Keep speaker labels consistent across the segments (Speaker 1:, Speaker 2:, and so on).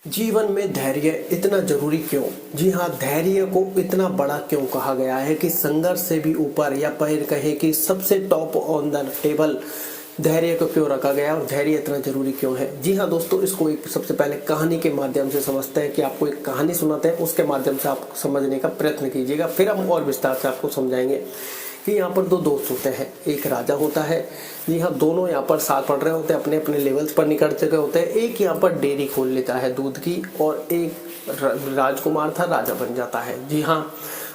Speaker 1: जीवन में धैर्य इतना जरूरी क्यों? जी हाँ, धैर्य को इतना बड़ा क्यों कहा गया है कि संघर्ष से भी ऊपर या फिर कहें कि सबसे टॉप ऑन द टेबल धैर्य को क्यों रखा गया और धैर्य इतना जरूरी क्यों है? जी हाँ दोस्तों, इसको एक सबसे पहले कहानी के माध्यम से समझते हैं कि आपको एक कहानी सुनाते हैं, उसके माध्यम से आप समझने का प्रयत्न कीजिएगा, फिर हम और विस्तार से आपको समझाएंगे कि यहाँ पर दो दोस्त होते हैं। एक राजा होता है। जी हाँ, दोनों यहाँ पर साथ पढ़ रहे होते हैं, अपने अपने लेवल्स पर निकल चुके होते हैं। एक यहाँ पर डेयरी खोल लेता है दूध की और एक राजकुमार था, राजा बन जाता है। जी हाँ,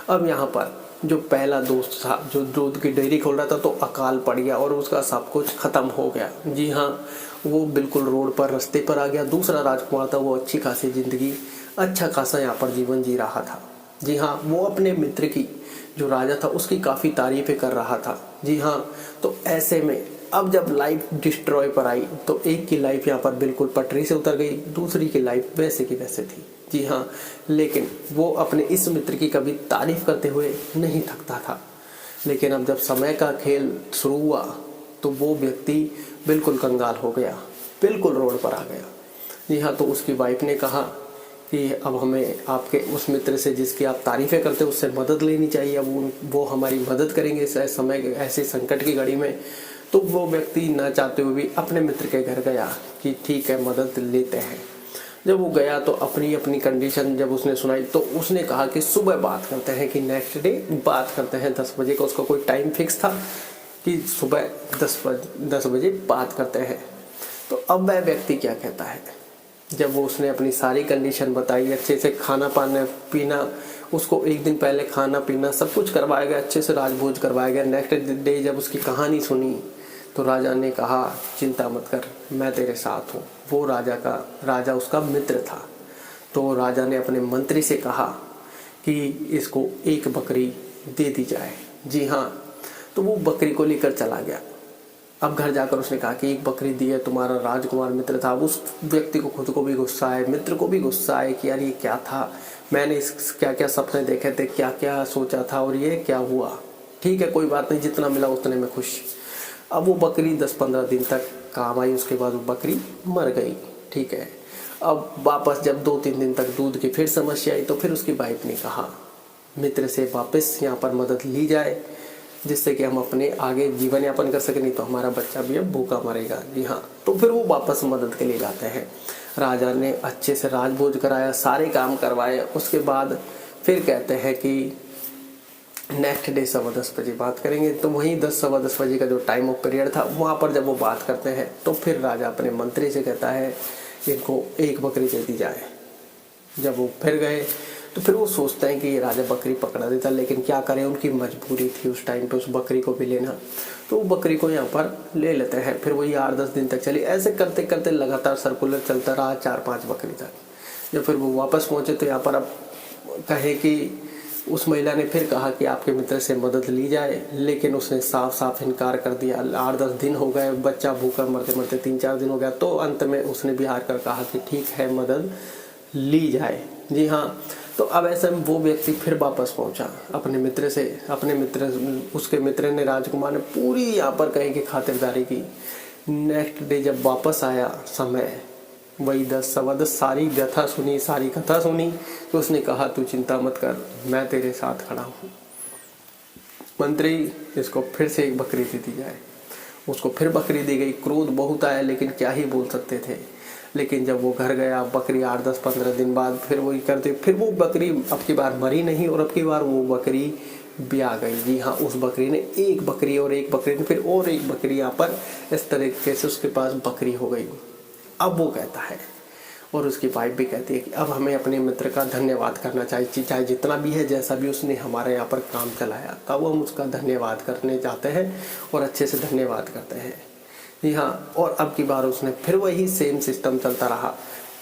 Speaker 1: अब यहाँ पर जो पहला दोस्त था जो दूध की डेयरी खोल रहा था तो अकाल पड़ गया और उसका सब कुछ खत्म हो गया। जी हाँ, वो बिल्कुल रोड पर रास्ते पर आ गया। दूसरा राजकुमार था, वो अच्छी खासी जिंदगी अच्छा खासा यहाँ पर जीवन जी रहा था। जी हाँ, वो अपने मित्र की जो राजा था उसकी काफ़ी तारीफें कर रहा था। जी हाँ, तो ऐसे में अब जब लाइफ डिस्ट्रॉय पर आई तो एक की लाइफ यहाँ पर बिल्कुल पटरी से उतर गई, दूसरी की लाइफ वैसे की वैसे थी। जी हाँ, लेकिन वो अपने इस मित्र की कभी तारीफ करते हुए नहीं थकता था। लेकिन अब जब समय का खेल शुरू हुआ तो वो व्यक्ति बिल्कुल कंगाल हो गया, बिल्कुल रोड पर आ गया। जी हाँ, तो उसकी वाइफ ने कहा कि अब हमें आपके उस मित्र से जिसकी आप तारीफ़ें करते हो उससे मदद लेनी चाहिए। अब वो हमारी मदद करेंगे इस समय ऐसे संकट की घड़ी में। तो वो व्यक्ति न चाहते हुए भी अपने मित्र के घर गया कि ठीक है, मदद लेते हैं। जब वो गया तो अपनी अपनी कंडीशन जब उसने सुनाई तो उसने कहा कि सुबह बात करते हैं, कि नेक्स्ट डे बात करते हैं 10 बजे का। उसका कोई टाइम फिक्स था कि सुबह 10 बजे बात करते हैं। तो अब वह व्यक्ति क्या कहता है, जब वो उसने अपनी सारी कंडीशन बताई, अच्छे से खाना पाना पीना, उसको एक दिन पहले खाना पीना सब कुछ करवाया गया, अच्छे से राजभोज करवाया गया। नेक्स्ट डे जब उसकी कहानी सुनी तो राजा ने कहा चिंता मत कर, मैं तेरे साथ हूँ। वो राजा उसका मित्र था। तो राजा ने अपने मंत्री से कहा कि इसको एक बकरी दे दी जाए। जी हाँ, तो वो बकरी को लेकर चला गया। अब घर जाकर उसने कहा कि एक बकरी दी है, तुम्हारा राजकुमार मित्र था। उस व्यक्ति को खुद को भी गुस्सा है, मित्र को भी गुस्सा है कि यार ये क्या था, मैंने क्या क्या सपने देखे थे, क्या क्या सोचा था और ये क्या हुआ। ठीक है, कोई बात नहीं, जितना मिला उतने में खुश। अब वो बकरी 10-15 दिन तक काम आई, उसके बाद वो बकरी मर गई। ठीक है, अब वापस जब 2-3 दिन तक दूध की फिर समस्या आई तो फिर उसकी वाइफ ने कहा मित्र से वापस यहाँ पर मदद ली जाए, जिससे कि हम अपने आगे जीवन यापन कर सकें, नहीं तो हमारा बच्चा भी अब भूखा मरेगा। जी हाँ, तो फिर वो वापस मदद के लिए जाते हैं। राजा ने अच्छे से राजभोज कराया, सारे काम करवाए। उसके बाद फिर कहते हैं कि नेक्स्ट डे 10:15 बजे बात करेंगे। तो वहीं 10-10:15 बजे का जो टाइम ऑफ पीरियड था वहाँ पर जब वो बात करते हैं तो फिर राजा अपने मंत्री से कहता है इनको एक बकरी दे दी जाए। जब वो फिर गए तो फिर वो सोचते हैं कि ये राजा बकरी पकड़ा देता, लेकिन क्या करें, उनकी मजबूरी थी उस टाइम पे उस बकरी को भी लेना। तो वो बकरी को यहाँ पर ले लेते हैं। फिर वही 8-10 दिन तक चली, ऐसे करते करते लगातार सर्कुलर चलता रहा 4-5 बकरी तक। जब फिर वो वापस पहुँचे तो यहाँ पर अब कहे कि उस महिला ने फिर कहा कि आपके मित्र से मदद ली जाए, लेकिन उसने साफ साफ इनकार कर दिया। 8-10 दिन हो गए, बच्चा भूखा मरते मरते 3-4 दिन हो गया। तो अंत में उसने भी हार कर कहा कि ठीक है, मदद ली जाए। जी हाँ, तो अब ऐसे में वो व्यक्ति फिर वापस पहुंचा अपने मित्र से। उसके मित्र ने, राजकुमार ने पूरी यहाँ पर कहीं की खातिरदारी की। नेक्स्ट डे जब वापस आया समय, वही 10-10 सारी व्यथा सुनी, सारी कथा सुनी, तो उसने कहा तू चिंता मत कर, मैं तेरे साथ खड़ा हूँ। मंत्री, इसको फिर से एक बकरी दे दी जाए। उसको फिर बकरी दी गई। क्रोध बहुत आया, लेकिन क्या ही बोल सकते थे। लेकिन जब वो घर गया, बकरी 8-10-15 दिन बाद फिर वही करते, फिर वो बकरी अब की बार मरी नहीं और अब की बार वो बकरी ब्याह गई। जी हाँ, उस बकरी ने एक बकरी और एक बकरी ने फिर और एक बकरी यहाँ पर इस तरीके से उसके पास बकरी हो गई। अब वो कहता है और उसकी वाइफ भी कहती है कि अब हमें अपने मित्र का धन्यवाद करना चाहिए, चाहे जितना भी है, जैसा भी उसने हमारे यहाँ पर काम चलाया, तब हम उसका धन्यवाद करने जाते हैं और अच्छे से धन्यवाद करते हैं। जी हाँ, और अब की बार उसने फिर वही सेम सिस्टम चलता रहा।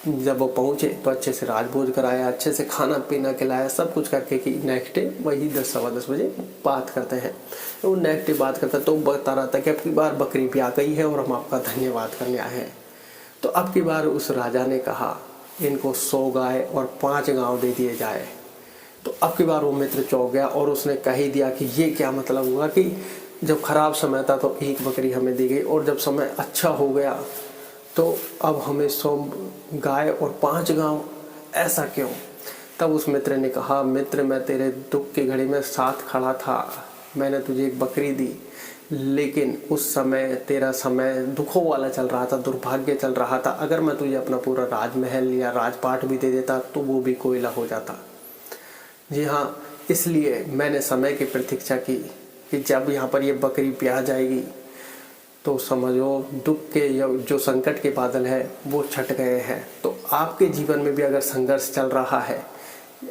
Speaker 1: जब वो पहुँचे तो अच्छे से राजभोज कराया, अच्छे से खाना पीना खिलाया, सब कुछ करके कि नेक्स्ट डे वही 10-10 बजे बात करते हैं। तो नेक्स्ट डे बात करता तो बता रहा था कि अब की बार बकरी भी आ गई है और हम आपका धन्यवाद करने आए हैं। तो अब की बार उस राजा ने कहा इनको 100 गाय और 5 गाँव दे दिए जाए। तो अब की बार वो मित्र चौंक गया और उसने कह ही दिया कि ये क्या मतलब हुआ कि जब खराब समय था तो एक बकरी हमें दी गई और जब समय अच्छा हो गया तो अब हमें 100 गाय और 5 गांव, ऐसा क्यों? तब उस मित्र ने कहा, मित्र मैं तेरे दुख की घड़ी में साथ खड़ा था, मैंने तुझे एक बकरी दी, लेकिन उस समय तेरा समय दुखों वाला चल रहा था, दुर्भाग्य चल रहा था। अगर मैं तुझे अपना पूरा राजमहल या राजपाट भी दे देता तो वो भी कोयला हो जाता। जी हाँ, इसलिए मैंने समय की प्रतीक्षा की कि जब यहाँ पर ये बकरी ब्याह जाएगी तो समझो दुख के जो संकट के बादल है वो छट गए हैं। तो आपके जीवन में भी अगर संघर्ष चल रहा है,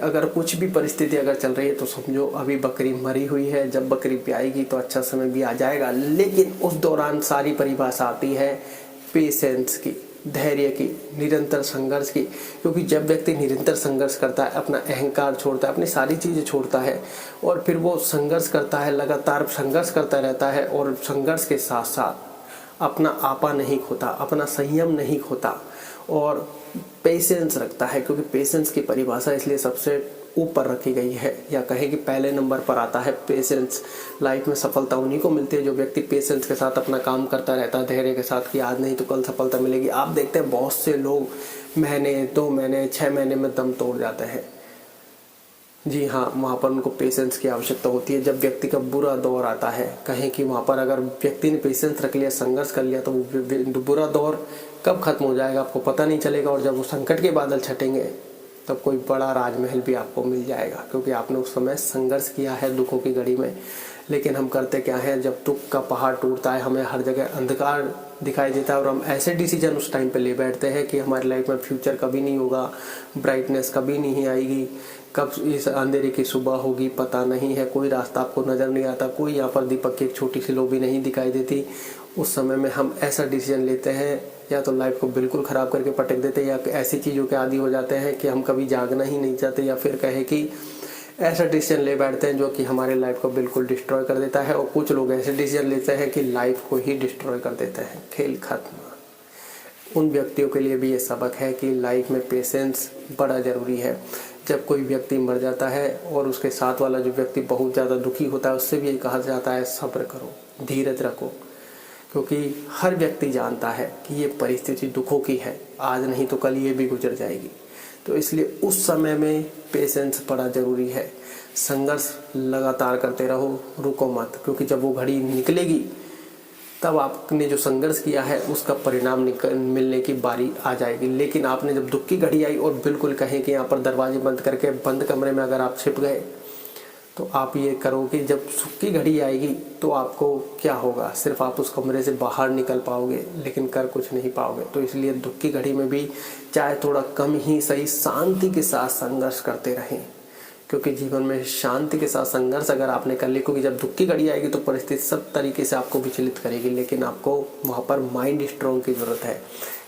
Speaker 1: अगर कुछ भी परिस्थिति अगर चल रही है, तो समझो अभी बकरी मरी हुई है, जब बकरी ब्याएगी तो अच्छा समय भी आ जाएगा। लेकिन उस दौरान सारी परिभाषा आती है पेशेंस की, धैर्य की, निरंतर संघर्ष की। क्योंकि जब व्यक्ति निरंतर संघर्ष करता है, अपना अहंकार छोड़ता है, अपनी सारी चीज़ें छोड़ता है और फिर वो संघर्ष करता है, लगातार संघर्ष करता रहता है और संघर्ष के साथ साथ अपना आपा नहीं खोता, अपना संयम नहीं खोता और पेशेंस रखता है। क्योंकि पेशेंस की परिभाषा इसलिए सबसे ऊपर रखी गई है, या कहें कि पहले नंबर पर आता है पेशेंस। लाइफ में सफलता उन्हीं को मिलती है जो व्यक्ति पेशेंस के साथ अपना काम करता रहता है, धैर्य के साथ कि आज नहीं तो कल सफलता मिलेगी। आप देखते हैं बहुत से लोग महीने, 2 महीने, 6 महीने में दम तोड़ जाते हैं। जी हाँ, वहाँ पर उनको पेशेंस की आवश्यकता होती है। जब व्यक्ति का बुरा दौर आता है, कहें कि वहाँ पर अगर व्यक्ति ने पेशेंस रख लिया, संघर्ष कर लिया, तो वो बुरा दौर कब खत्म हो जाएगा आपको पता नहीं चलेगा। और जब वो संकट के बादल छटेंगे तब कोई बड़ा राजमहल भी आपको मिल जाएगा, क्योंकि आपने उस समय संघर्ष किया है दुखों की घड़ी में। लेकिन हम करते क्या है, जब दुख का पहाड़ टूटता है, हमें हर जगह अंधकार दिखाई देता है और हम ऐसे डिसीजन उस टाइम पे ले बैठते हैं कि हमारी लाइफ में फ्यूचर कभी नहीं होगा, ब्राइटनेस कभी नहीं आएगी, कब इस अंधेरे की सुबह होगी पता नहीं है, कोई रास्ता आपको नज़र नहीं आता, कोई यहाँ पर दीपक की एक छोटी सी लो भी नहीं दिखाई देती। उस समय में हम ऐसा डिसीजन लेते हैं, या तो लाइफ को बिल्कुल ख़राब करके पटक देते हैं, या ऐसी चीज़ों के आदी हो जाते हैं कि हम कभी जागना ही नहीं चाहते, या फिर कहे कि ऐसा डिसीजन ले बैठते हैं जो कि हमारे लाइफ को बिल्कुल डिस्ट्रॉय कर देता है। और कुछ लोग ऐसे डिसीजन लेते हैं कि लाइफ को ही डिस्ट्रॉय कर देते हैं, खेल खत्म। उन व्यक्तियों के लिए भी ये सबक है कि लाइफ में पेशेंस बड़ा ज़रूरी है। जब कोई व्यक्ति मर जाता है और उसके साथ वाला जो व्यक्ति बहुत ज़्यादा दुखी होता है, उससे भी ये कहा जाता है सब्र करो, धीरज रखो, क्योंकि हर व्यक्ति जानता है कि ये परिस्थिति दुखों की है, आज नहीं तो कल ये भी गुजर जाएगी। तो इसलिए उस समय में पेशेंस बड़ा ज़रूरी है। संघर्ष लगातार करते रहो, रुको मत, क्योंकि जब वो घड़ी निकलेगी तब आपने जो संघर्ष किया है उसका परिणाम मिलने की बारी आ जाएगी। लेकिन आपने जब दुख की घड़ी आई और बिल्कुल कहें कि यहाँ पर दरवाजे बंद करके बंद कमरे में अगर आप छिप गए, तो आप ये करो कि जब सुख की घड़ी आएगी तो आपको क्या होगा, सिर्फ आप उस कमरे से बाहर निकल पाओगे लेकिन कर कुछ नहीं पाओगे। तो इसलिए दुख की घड़ी में भी चाहे थोड़ा कम ही सही, शांति के साथ संघर्ष करते रहें, क्योंकि जीवन में शांति के साथ संघर्ष अगर आपने कर लिया, क्योंकि जब दुख की घड़ी आएगी तो परिस्थिति सब तरीके से आपको विचलित करेगी, लेकिन आपको वहाँ पर माइंड स्ट्रॉन्ग की ज़रूरत है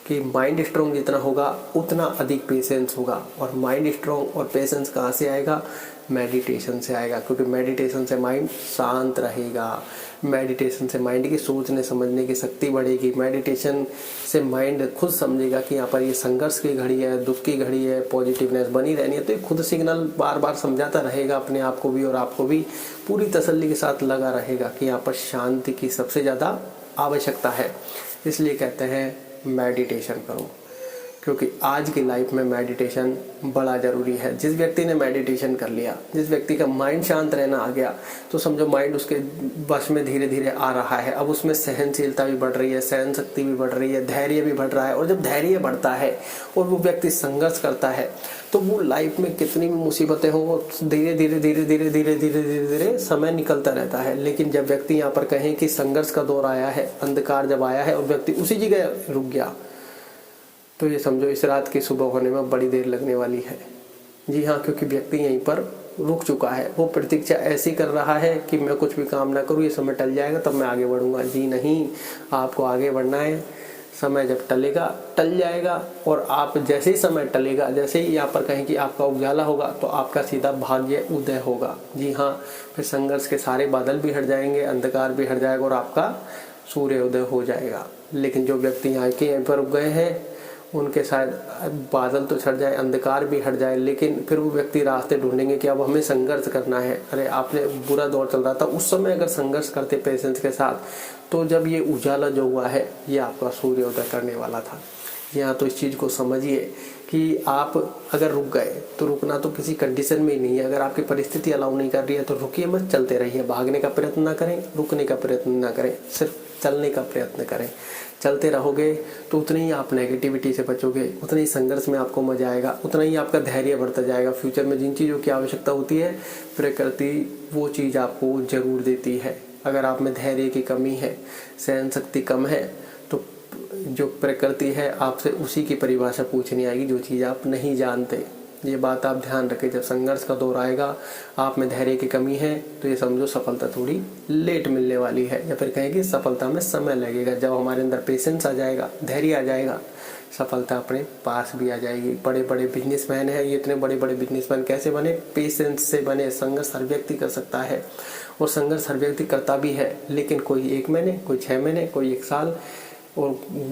Speaker 1: कि माइंड स्ट्रॉन्ग जितना होगा उतना अधिक पेशेंस होगा। और माइंड स्ट्रॉन्ग और पेशेंस कहाँ से आएगा? मेडिटेशन से आएगा, क्योंकि मेडिटेशन से माइंड शांत रहेगा, मेडिटेशन से माइंड की सोचने समझने की शक्ति बढ़ेगी, मेडिटेशन से माइंड खुद समझेगा कि यहाँ पर ये संघर्ष की घड़ी है, दुख की घड़ी है, पॉजिटिवनेस बनी रहनी है। तो ये खुद सिग्नल बार बार समझाता रहेगा अपने आप को भी, और आपको भी पूरी तसल्ली के साथ लगा रहेगा कि यहाँ पर शांति की सबसे ज़्यादा आवश्यकता है। इसलिए कहते हैं मेडिटेशन करो, क्योंकि आज की लाइफ में मेडिटेशन बड़ा ज़रूरी है। जिस व्यक्ति ने मेडिटेशन कर लिया, जिस व्यक्ति का माइंड शांत रहना आ गया, तो समझो माइंड उसके वश में धीरे धीरे आ रहा है। अब उसमें सहनशीलता भी बढ़ रही है, सहन शक्ति भी बढ़ रही है, धैर्य भी बढ़ रहा है। और जब धैर्य बढ़ता है और वो व्यक्ति संघर्ष करता है, तो वो लाइफ में कितनी भी मुसीबतें हो, वो धीरे धीरे धीरे धीरे धीरे धीरे धीरे धीरे समय निकलता रहता है। लेकिन जब व्यक्ति यहाँ पर कहें कि संघर्ष का दौर आया है, अंधकार जब आया है और व्यक्ति उसी जगह रुक गया, तो ये समझो इस रात की सुबह होने में बड़ी देर लगने वाली है। जी हाँ, क्योंकि व्यक्ति यहीं पर रुक चुका है, वो प्रतीक्षा ऐसी कर रहा है कि मैं कुछ भी काम ना करूँ, ये समय टल जाएगा तब मैं आगे बढ़ूंगा। जी नहीं, आपको आगे बढ़ना है। समय जब टलेगा टल जाएगा, और आप जैसे ही समय टलेगा, जैसे ही यहाँ पर कहें कि आपका उजाला होगा, तो आपका सीधा भाग्य उदय होगा। जी हाँ, फिर संघर्ष के सारे बादल भी हट जाएंगे, अंधकार भी हट जाएगा और आपका सूर्य उदय हो जाएगा। लेकिन जो व्यक्ति यहाँ के यहीं पर रुक गए हैं, उनके शायद बादल तो छट जाए, अंधकार भी हट जाए, लेकिन फिर वो व्यक्ति रास्ते ढूंढेंगे कि अब हमें संघर्ष करना है। अरे आपने बुरा दौर चल रहा था, उस समय अगर संघर्ष करते पेशेंस के साथ, तो जब ये उजाला जो हुआ है ये आपका सूर्योदय करने वाला था। यहाँ तो इस चीज़ को समझिए कि आप अगर रुक गए तो रुकना तो किसी कंडीशन में ही नहीं है। अगर आपकी परिस्थिति अलाउ नहीं कर रही है तो रुकिए मत, चलते रहिए। भागने का प्रयत्न ना करें, रुकने का प्रयत्न ना करें, सिर्फ चलने का प्रयत्न करें। चलते रहोगे तो उतनी ही आप नेगेटिविटी से बचोगे, उतने ही संघर्ष में आपको मजा आएगा, उतना ही आपका धैर्य बढ़ता जाएगा। फ्यूचर में जिन चीज़ों की आवश्यकता होती है प्रकृति वो चीज़ आपको जरूर देती है। अगर आप में धैर्य की कमी है, सहन शक्ति कम है, तो जो प्रकृति है आपसे उसी की परिभाषा पूछनी आएगी जो चीज़ आप नहीं जानते। ये बात आप ध्यान रखें। जब संघर्ष का दौर आएगा, आप में धैर्य की कमी है, तो ये समझो सफलता थोड़ी लेट मिलने वाली है, या फिर कहें कि सफलता में समय लगेगा। जब हमारे अंदर पेशेंस आ जाएगा, धैर्य आ जाएगा, सफलता अपने पास भी आ जाएगी। बड़े बड़े बिजनेसमैन हैं, ये इतने बड़े बड़े बिजनेसमैन कैसे बने? पेशेंस से बने। संघर्ष हर व्यक्ति कर सकता है और संघर्ष हर व्यक्ति करता भी है, लेकिन कोई 1 महीने, कोई 6 महीने, कोई 1 साल। और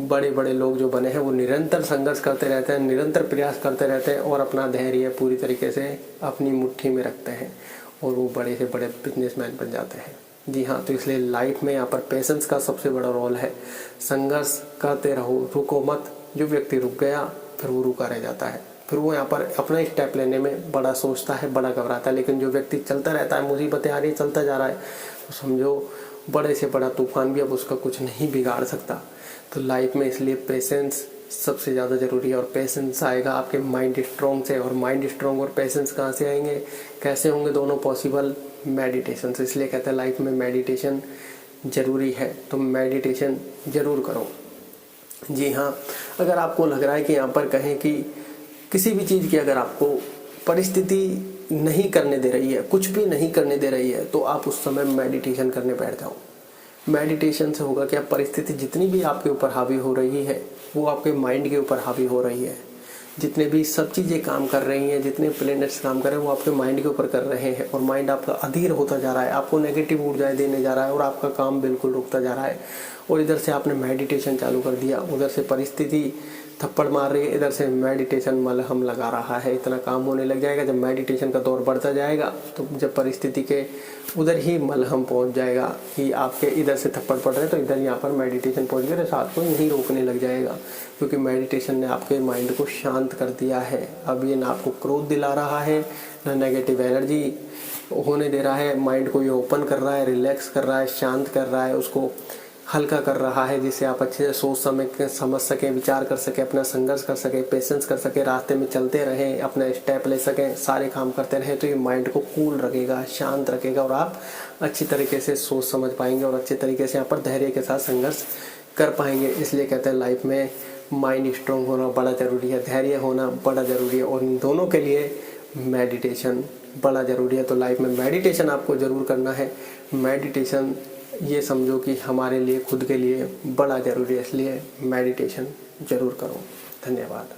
Speaker 1: बड़े बड़े लोग जो बने हैं वो निरंतर संघर्ष करते रहते हैं, निरंतर प्रयास करते रहते हैं और अपना धैर्य पूरी तरीके से अपनी मुट्ठी में रखते हैं और वो बड़े से बड़े बिजनेसमैन बन जाते हैं। जी हाँ, तो इसलिए लाइफ में यहाँ पर पेशेंस का सबसे बड़ा रोल है। संघर्ष करते रहो, रुको मत। जो व्यक्ति रुक गया फिर वो रुका रह जाता है, फिर वो यहाँ पर अपना स्टेप लेने में बड़ा सोचता है, बड़ा घबराता है। लेकिन जो व्यक्ति चलता रहता है, मुसीबतें आ रही चलता जा रहा है, तो समझो बड़े से बड़ा तूफान भी अब उसका कुछ नहीं बिगाड़ सकता। तो लाइफ में इसलिए पेशेंस सबसे ज़्यादा ज़रूरी है। और पेशेंस आएगा आपके माइंड स्ट्रॉन्ग से, और माइंड स्ट्रॉन्ग और पेशेंस कहाँ से आएंगे, कैसे होंगे दोनों पॉसिबल? मेडिटेशन से। इसलिए कहते हैं लाइफ में मेडिटेशन ज़रूरी है, तो मेडिटेशन ज़रूर करो। जी हाँ, अगर आपको लग रहा है कि यहाँ पर कहें कि किसी भी चीज़ की अगर आपको परिस्थिति नहीं करने दे रही है, कुछ भी नहीं करने दे रही है, तो आप उस समय मेडिटेशन करने बैठ जाओ। मेडिटेशन से होगा कि परिस्थिति जितनी भी आपके ऊपर हावी हो रही है वो आपके माइंड के ऊपर हावी हो रही है। जितने भी सब चीज़ें काम कर रही हैं, जितने प्लैनेट्स काम कर रहे हैं, वो आपके माइंड के ऊपर कर रहे हैं, और माइंड आपका अधीर होता जा रहा है, आपको नेगेटिव ऊर्जाएं देने जा रहा है और आपका काम बिल्कुल रुकता जा रहा है। और इधर से आपने मेडिटेशन चालू कर दिया, उधर से परिस्थिति थप्पड़ मार रही है, इधर से मेडिटेशन मलहम लगा रहा है। इतना काम होने लग जाएगा। जब मेडिटेशन का दौर बढ़ता जाएगा तो जब परिस्थिति के उधर ही मलहम पहुंच जाएगा कि आपके इधर से थप्पड़ पड़ रहे हैं, तो इधर यहाँ पर मेडिटेशन पहुंच गया, तो साथ को यहीं रोकने लग जाएगा, क्योंकि मेडिटेशन ने आपके माइंड को शांत कर दिया है। अब ये ना आपको क्रोध दिला रहा है, ना नेगेटिव एनर्जी होने दे रहा है। माइंड को ये ओपन कर रहा है, रिलैक्स कर रहा है, शांत कर रहा है, उसको हल्का कर रहा है, जिससे आप अच्छे से सोच समझ सकें, विचार कर सकें, अपना संघर्ष कर सकें, पेशेंस कर सकें, रास्ते में चलते रहें, अपना स्टेप ले सकें, सारे काम करते रहें। तो ये माइंड को कूल रखेगा, शांत रखेगा, और आप अच्छी तरीके से सोच समझ पाएंगे और अच्छे तरीके से यहाँ पर धैर्य के साथ संघर्ष कर पाएंगे। इसलिए कहते हैं लाइफ में माइंड स्ट्रांग होना बड़ा ज़रूरी है, धैर्य होना बड़ा ज़रूरी है, और इन दोनों के लिए मेडिटेशन बड़ा ज़रूरी है। तो लाइफ में मेडिटेशन आपको ज़रूर करना है। मेडिटेशन ये समझो कि हमारे लिए, खुद के लिए बड़ा ज़रूरी है, इसलिए मेडिटेशन ज़रूर करो। धन्यवाद।